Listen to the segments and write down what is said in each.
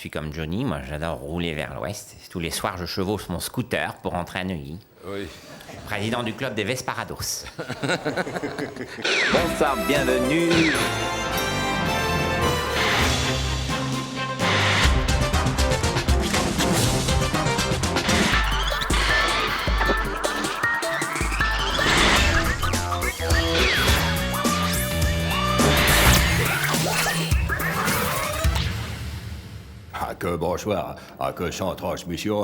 suis comme Johnny, moi j'adore rouler vers l'ouest. Tous les soirs, je chevauche mon scooter pour rentrer à Neuilly. Oui. Je suis président du club des Vesparados. Bonsoir, bienvenue. Que bonsoir, que sans transmission,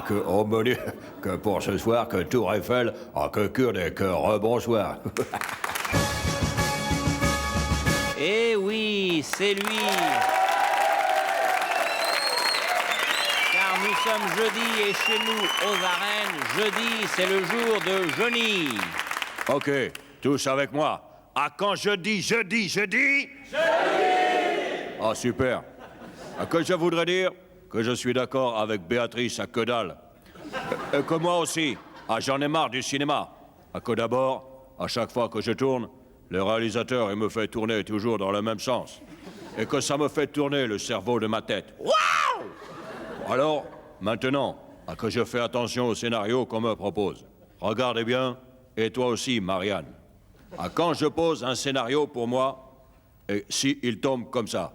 que au menu, que pour ce soir, que Tour Eiffel, que cure et que rebonsoir. Eh oui, c'est lui. Car nous sommes jeudi et chez nous, aux arènes, jeudi, c'est le jour de Johnny. Ok, tous avec moi. Quand je dis jeudi. Jeudi! Ah, super. Que je voudrais dire que je suis d'accord avec Béatrice à que dalle. Et que moi aussi, j'en ai marre du cinéma. Que d'abord, à chaque fois que je tourne, le réalisateur, il me fait tourner toujours dans le même sens. Et que ça me fait tourner le cerveau de ma tête. Waouh! Alors, maintenant, que je fais attention au scénario qu'on me propose. Regardez bien, et toi aussi, Marianne. Quand je pose un scénario pour moi, et si il tombe comme ça,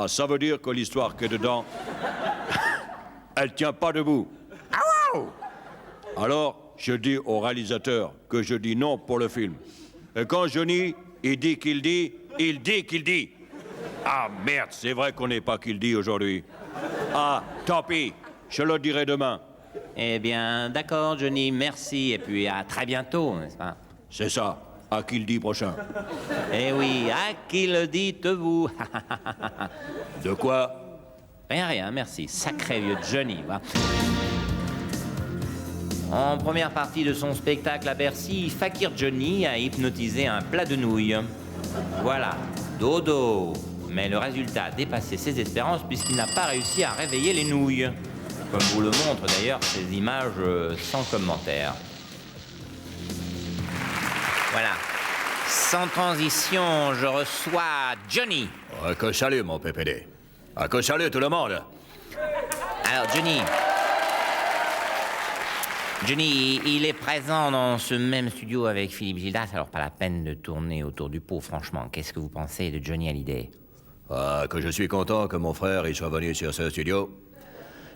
ça veut dire que l'histoire qui est dedans, elle tient pas debout. Alors, je dis au réalisateur que je dis non pour le film. Et quand Johnny, il dit qu'il dit, il dit qu'il dit. Ah merde, c'est vrai qu'on n'est pas qu'il dit aujourd'hui. Tant pis, je le dirai demain. Eh bien, d'accord, Johnny, merci. Et puis à très bientôt, n'est-ce pas? C'est ça, à qui le dit prochain. Eh oui, à qui le dites-vous? De quoi? Rien, merci. Sacré vieux Johnny, va. En première partie de son spectacle à Bercy, Fakir Johnny a hypnotisé un plat de nouilles. Voilà, dodo. Mais le résultat a dépassé ses espérances puisqu'il n'a pas réussi à réveiller les nouilles. Comme vous le montrent d'ailleurs ces images sans commentaire. Voilà. Sans transition, je reçois Johnny. Que salut, mon PPD. Que salut tout le monde. Alors, Johnny, il est présent dans ce même studio avec Philippe Gildas, alors pas la peine de tourner autour du pot, franchement. Qu'est-ce que vous pensez de Johnny Hallyday? Que je suis content que mon frère il soit venu sur ce studio.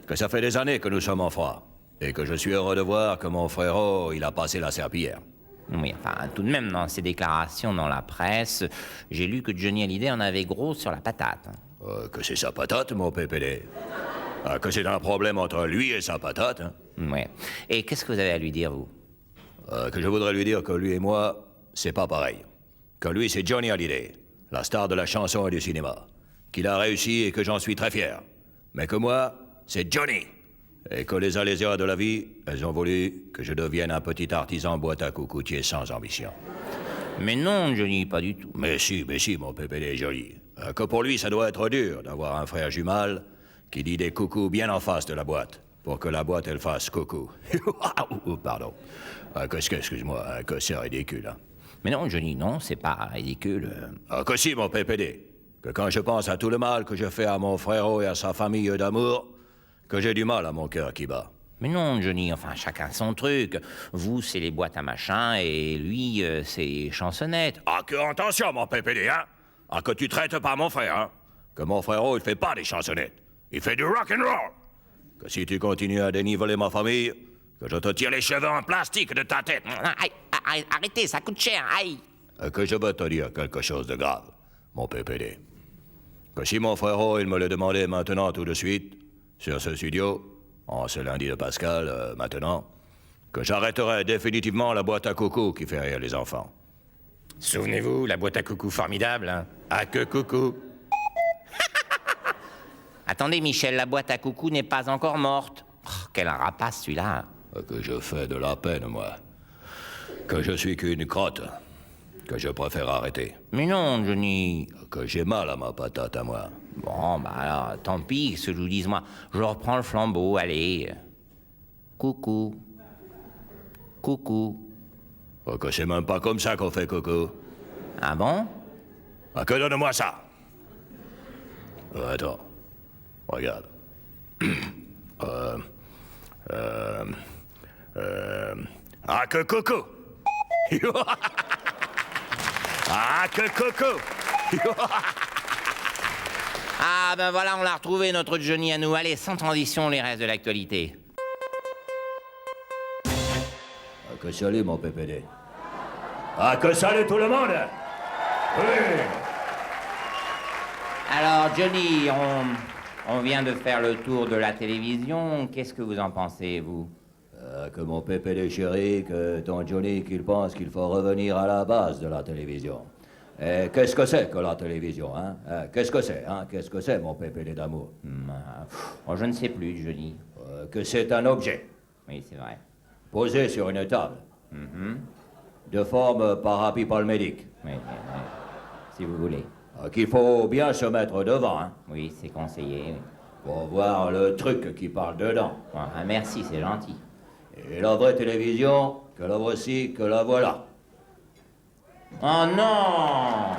Que ça fait des années que nous sommes en froid. Et que je suis heureux de voir que mon frérot, il a passé la serpillière. Oui, enfin, tout de même, dans ses déclarations dans la presse, j'ai lu que Johnny Hallyday en avait gros sur la patate. Que c'est sa patate, mon PPD. Que c'est un problème entre lui et sa patate. Hein. Oui. Et qu'est-ce que vous avez à lui dire, vous? Que je voudrais lui dire que lui et moi, c'est pas pareil. Que lui, c'est Johnny Hallyday, la star de la chanson et du cinéma. Qu'il a réussi et que j'en suis très fier. Mais que moi, c'est Johnny. Et que les aléas de la vie, elles ont voulu que je devienne un petit artisan boîte à coucoutier sans ambition. Mais non, Johnny, pas du tout. Mais si, mon PPD est joli. Que pour lui, ça doit être dur d'avoir un frère jumal qui dit des coucous bien en face de la boîte, pour que la boîte, elle fasse coucou. Pardon. Excuse-moi, que c'est ridicule. Hein. Mais non, Johnny, non, c'est pas ridicule. Que si, mon PPD. Que quand je pense à tout le mal que je fais à mon frérot et à sa famille d'amour, que j'ai du mal à mon cœur qui bat. Mais non, Johnny, enfin, chacun son truc. Vous, c'est les boîtes à machin, et lui, c'est chansonnettes. Que attention, mon PPD, hein. Que tu traites pas mon frère, hein. Que mon frérot, il fait pas des chansonnettes. Il fait du rock and roll. Que si tu continues à déniveler ma famille, que je te tire les cheveux en plastique de ta tête. Aïe, arrêtez, ça coûte cher, aïe. Que je veux te dire quelque chose de grave, mon PPD. Que si mon frérot, il me le demandait maintenant tout de suite, sur ce studio, en ce lundi de Pascal, maintenant, que j'arrêterai définitivement la boîte à coucou qui fait rire les enfants. Souvenez-vous, la boîte à coucou formidable, hein? Que coucou. Attendez, Michel, la boîte à coucou n'est pas encore morte. Oh, quel rapace, celui-là. Que je fais de la peine, moi. Que je suis qu'une crotte. Que je préfère arrêter. Mais non, Johnny. Que j'ai mal à ma patate à moi. Bon, bah alors, tant pis, ce que je vous dise, moi. Je reprends le flambeau, allez. Coucou. Coucou. Que c'est même pas comme ça qu'on fait coucou. Ah bon? Que donne-moi ça. Attends. Regarde. Ah, que coco. Ah, que coco. Ah ben voilà, on l'a retrouvé, notre Johnny à nous. Allez, sans transition, les restes de l'actualité. Ah, que salut, mon PPD. Ah, que salut tout le monde. Oui. Alors, Johnny, on vient de faire le tour de la télévision. Qu'est-ce que vous en pensez, vous? Que mon PPD chéri, que ton Johnny, qu'il pense qu'il faut revenir à la base de la télévision. Et qu'est-ce que c'est que la télévision, hein? Qu'est-ce que c'est, hein? Qu'est-ce que c'est, mon PPD d'amour? Oh, je ne sais plus, Johnny. Que c'est un objet. Oui, c'est vrai. Posé sur une table. De forme parapipalmédique. Oui, si vous voulez. Qu'il faut bien se mettre devant, hein? Oui, c'est conseillé. Oui. Pour voir le truc qui parle dedans. Ah, merci, c'est gentil. Et la vraie télévision, que la voici, que la voilà. Oh non!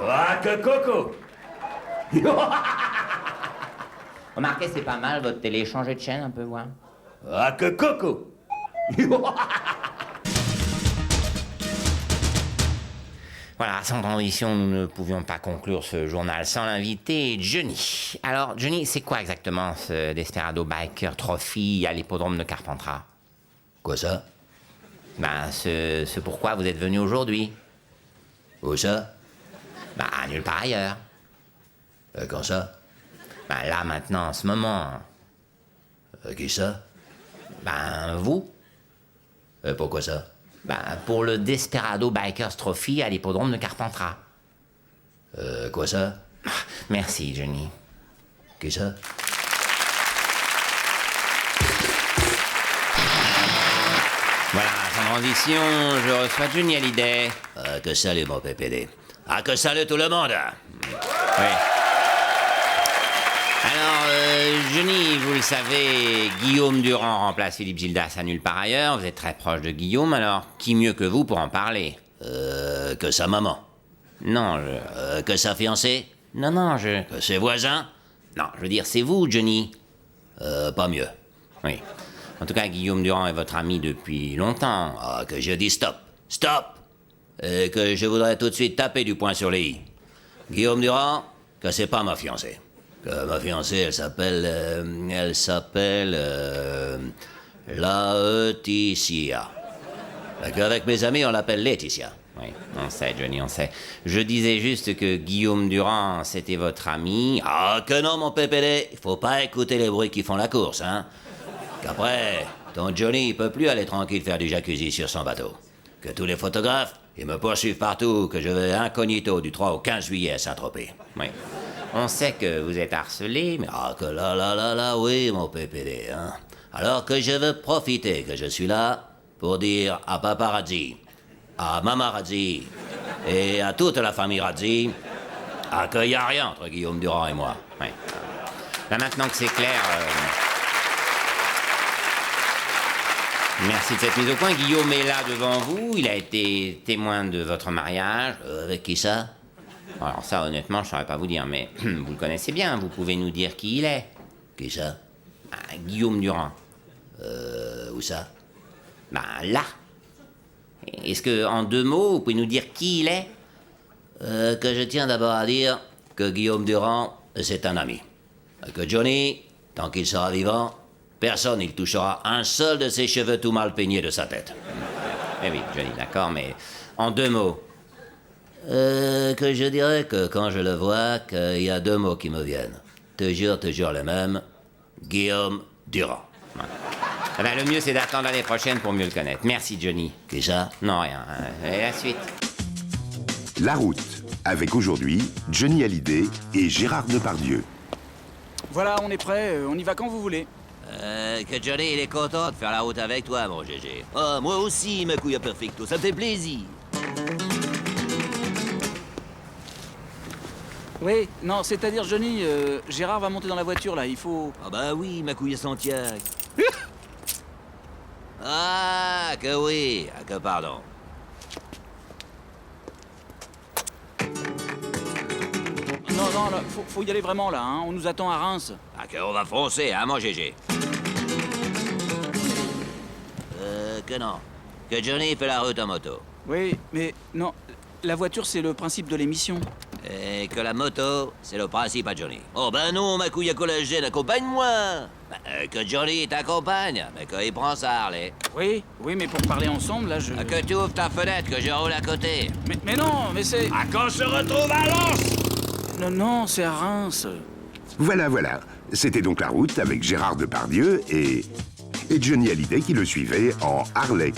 Ah, que coco! Remarquez, c'est pas mal, votre télé. Changez de chaîne un peu, voir. Ah, que coco! Voilà, sans transition, nous ne pouvions pas conclure ce journal sans l'invité Johnny. Alors, Johnny, c'est quoi exactement ce Desperado Biker Trophy à l'hippodrome de Carpentras? Quoi ça? Ben, ce pourquoi vous êtes venu aujourd'hui. Où ça? Ben, nulle part ailleurs. Quand ça? Ben, là, maintenant, en ce moment. Qui ça? Ben, vous. Pourquoi ça? Ben, pour le Desperado Bikers Trophy à l'hippodrome de Carpentras. Quoi ça? Merci, Johnny. Qui ça? Voilà, sans transition, je reçois Johnny Hallyday. Que salut, mon PPD. Ah, que salut tout le monde! Oui. Alors, Johnny, vous le savez, Guillaume Durand remplace Philippe Gildas à nulle part ailleurs. Vous êtes très proche de Guillaume, alors qui mieux que vous pour en parler? Que sa maman. Non, Que sa fiancée. Non, Que ses voisins. Non, je veux dire, c'est vous, Johnny. Pas mieux. Oui. En tout cas, Guillaume Durand est votre ami depuis longtemps. Ah, que je dis stop. Stop! Et que je voudrais tout de suite taper du poing sur les i. Guillaume Durand, que c'est pas ma fiancée. Que ma fiancée, elle s'appelle Laetitia. Qu'avec mes amis, on l'appelle Laetitia. Oui, on sait, Johnny, on sait. Je disais juste que Guillaume Durand, c'était votre ami. Ah, que non, mon PPD. Il faut pas écouter les bruits qui font la course, hein. Qu'après, ton Johnny, il peut plus aller tranquille faire du jacuzzi sur son bateau. Que tous les photographes, ils me poursuivent partout, que je vais incognito du 3 au 15 juillet à Saint-Tropez. Oui. On sait que vous êtes harcelé, mais... Ah, que là, oui, mon PPD, hein. Alors que je veux profiter que je suis là pour dire à Papa Razzi, à Mama Razzi et à toute la famille Razzi qu'il n'y a rien entre Guillaume Durand et moi. Oui. Là, maintenant que c'est clair... Merci de cette mise au point. Guillaume est là devant vous. Il a été témoin de votre mariage. Avec qui ça? Alors ça, honnêtement, je ne saurais pas vous dire, mais vous le connaissez bien. Vous pouvez nous dire qui il est. Qui ça? Guillaume Durand. Où ça? Là. Est-ce que, en 2 mots, vous pouvez nous dire qui il est? Que je tiens d'abord à dire que Guillaume Durand, c'est un ami. Que Johnny, tant qu'il sera vivant, personne il touchera un seul de ses cheveux tout mal peignés de sa tête. Eh oui, Johnny, d'accord, mais en 2 mots. Que je dirais que quand je le vois, qu'il y a 2 mots qui me viennent. Toujours les mêmes. Guillaume Durand. Eh ben, le mieux, c'est d'attendre l'année prochaine pour mieux le connaître. Merci, Johnny. Qui ça? Non, rien. Et la suite. La route, avec aujourd'hui Johnny Hallyday et Gérard Depardieu. Voilà, on est prêt, on y va quand vous voulez. Que Johnny, il est content de faire la route avec toi, mon GG. Oh, moi aussi, ma couille à perfecto, ça me fait plaisir. Oui, non, c'est-à-dire Johnny, Gérard va monter dans la voiture là, il faut... Ah bah oui, ma couille à Santiago. Ah, que oui, que pardon. non, là, faut y aller vraiment, là, hein. On nous attend à Reims. Ah, qu'on va foncer, hein, mon GG. Que non. Que Johnny fait la route en moto. Oui, mais non, la voiture, c'est le principe de l'émission. Et que la moto, c'est le principe à Johnny. Oh ben non, ma couille à collagène, accompagne-moi. Que Johnny t'accompagne, mais qu'il prend sa Harley. Oui, mais pour parler ensemble, là, je... Que tu ouvres ta fenêtre, que je roule à côté. Mais non, mais c'est... À quand on se retrouve à Lens? Non, c'est à Reims. Voilà. C'était donc La Route avec Gérard Depardieu et Johnny Hallyday qui le suivait en Harley,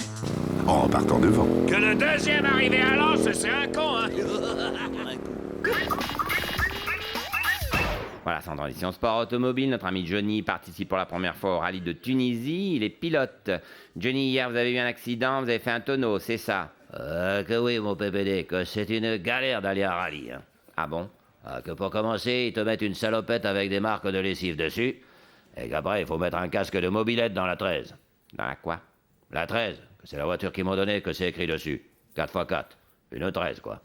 en partant devant. Que le deuxième arrivé à Lens, c'est un con, hein? Voilà, sans transition sport automobile, notre ami Johnny participe pour la première fois au rallye de Tunisie. Il est pilote. Johnny, hier, vous avez eu un accident, vous avez fait un tonneau, c'est ça? Que oui, mon PPD, que c'est une galère d'aller à rallye. Hein. Ah bon? Que pour commencer, ils te mettent une salopette avec des marques de lessive dessus, et qu'après, il faut mettre un casque de mobilette dans la 13. Dans la quoi? La 13, que c'est la voiture qu'ils m'ont donnée, que c'est écrit dessus. 4x4. Une 13, quoi.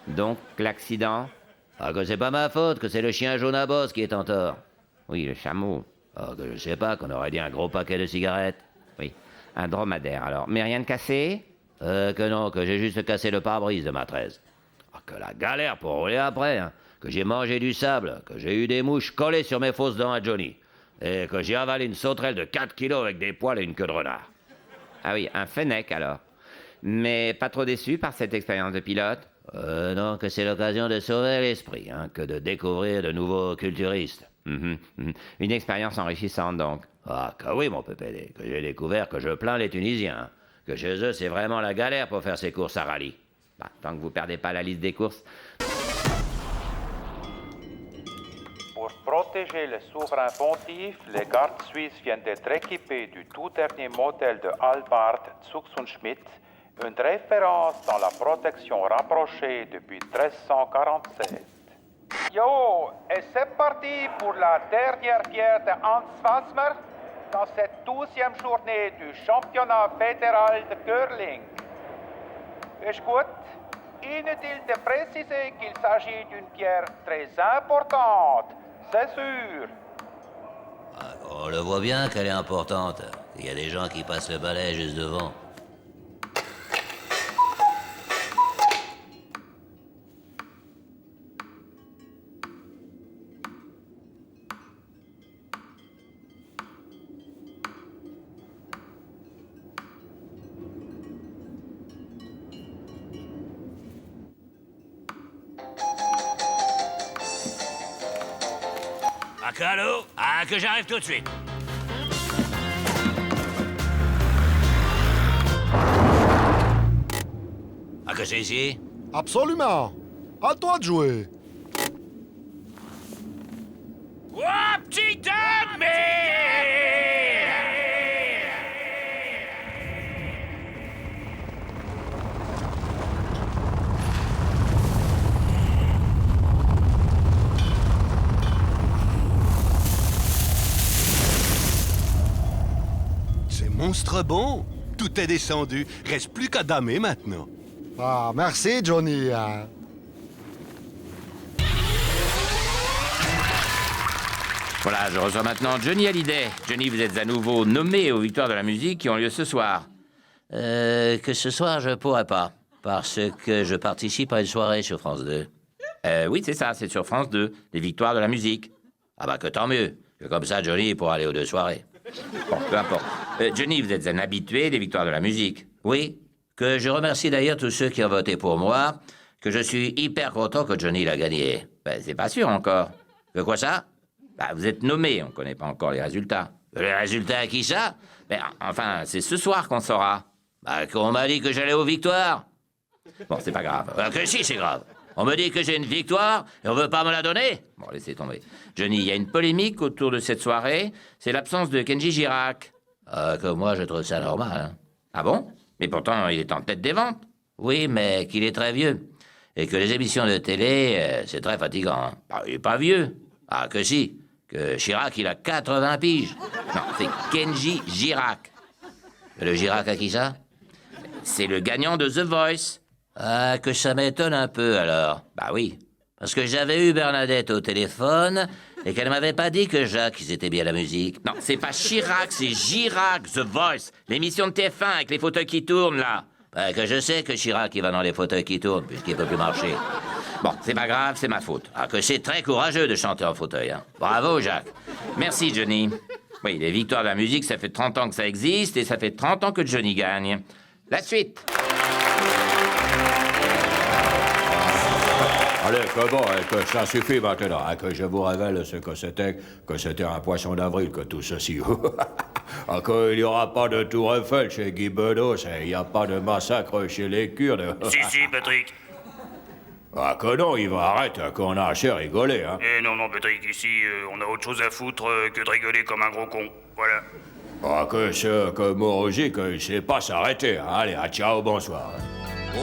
Donc, l'accident? Que c'est pas ma faute, que c'est le chien jaune à bosse qui est en tort. Oui, le chameau. Que je sais pas, qu'on aurait dit un gros paquet de cigarettes. Oui, un dromadaire alors. Mais rien de cassé? Que non, que j'ai juste cassé le pare-brise de ma 13. Que la galère pour rouler après, hein. Que j'ai mangé du sable, que j'ai eu des mouches collées sur mes fausses dents à Johnny. Et que j'ai avalé une sauterelle de 4 kilos avec des poils et une queue de renard. Ah oui, un fennec alors. Mais pas trop déçu par cette expérience de pilote? Non, que c'est l'occasion de sauver l'esprit, hein, que de découvrir de nouveaux culturistes. Une expérience enrichissante donc. Que oui, mon PPD, que j'ai découvert que je plains les Tunisiens, hein, que chez eux, c'est vraiment la galère pour faire ces courses à rallye. Tant que vous perdez pas la liste des courses. Pour protéger le souverain pontife, les gardes suisses viennent d'être équipés du tout dernier modèle de Albart Zux und Schmidt, une référence dans la protection rapprochée depuis 1347. Yo, et c'est parti pour la dernière pierre de Hans Fassmer dans cette 12e journée du championnat fédéral de curling. Est-ce gut? Inutile de préciser qu'il s'agit d'une pierre très importante, c'est sûr. On le voit bien qu'elle est importante. Il y a des gens qui passent le balai juste devant. Allô? Que j'arrive tout de suite. Que c'est ici? Absolument. À toi de jouer. Oh, petit homme, Monstre bon, tout est descendu. Reste plus qu'à damer maintenant. Ah, merci, Johnny. Voilà, je reçois maintenant Johnny Hallyday. Johnny, vous êtes à nouveau nommé aux Victoires de la musique qui ont lieu ce soir. Que ce soir, je pourrais pas. Parce que je participe à une soirée sur France 2. Oui, c'est ça, c'est sur France 2, les Victoires de la musique. Que tant mieux. Que comme ça, Johnny pourra aller aux 2 soirées. Bon, peu importe. Johnny, vous êtes un habitué des Victoires de la musique. Oui, que je remercie d'ailleurs tous ceux qui ont voté pour moi, que je suis hyper content que Johnny l'a gagné. C'est pas sûr encore. Que quoi ça? Vous êtes nommé, on connaît pas encore les résultats. Les résultats, qui ça? Enfin, c'est ce soir qu'on saura. Qu'on m'a dit que j'allais aux Victoires. Bon, c'est pas grave. Que si, c'est grave. On me dit que j'ai une victoire et on veut pas me la donner? Bon, laissez tomber. Johnny, il y a une polémique autour de cette soirée, c'est l'absence de Kenji Girac. Que moi, je trouve ça normal. Hein. Ah bon? Mais pourtant, il est en tête des ventes. Oui, mais qu'il est très vieux. Et que les émissions de télé, c'est très fatigant. Hein. Il est pas vieux. Que si. Que Chirac, il a 80 piges. Non, c'est Kenji Girac. Le Girac à qui ça? C'est le gagnant de The Voice. Que ça m'étonne un peu, alors. Oui. Parce que j'avais eu Bernadette au téléphone et qu'elle m'avait pas dit que Jacques, ils étaient bien à la musique. Non, c'est pas Chirac, c'est Girac, The Voice. L'émission de TF1 avec les fauteuils qui tournent, là. Ouais, que je sais que Chirac, il va dans les fauteuils qui tournent, puisqu'il peut plus marcher. Bon, c'est pas grave, c'est ma faute. Ah, que c'est très courageux de chanter en fauteuil, hein. Bravo, Jacques. Merci, Johnny. Oui, les victoires de la musique, ça fait 30 ans que ça existe et ça fait 30 ans que Johnny gagne. La suite. Allez, que bon, que ça suffit maintenant, hein, que je vous révèle ce que c'était un poisson d'avril, que tout ceci. Ah, qu'il n'y aura pas de Tour Eiffel chez Guy Bedos, il n'y a pas de massacre chez les Kurdes. Si, Patrick. Ah, que non, Yvan, arrête, qu'on a assez rigolé, hein. Eh non, Patrick, ici, on a autre chose à foutre que de rigoler comme un gros con. Voilà. Ah, que Morosi, que il sait pas s'arrêter, hein. Allez, ciao, bonsoir. Oh,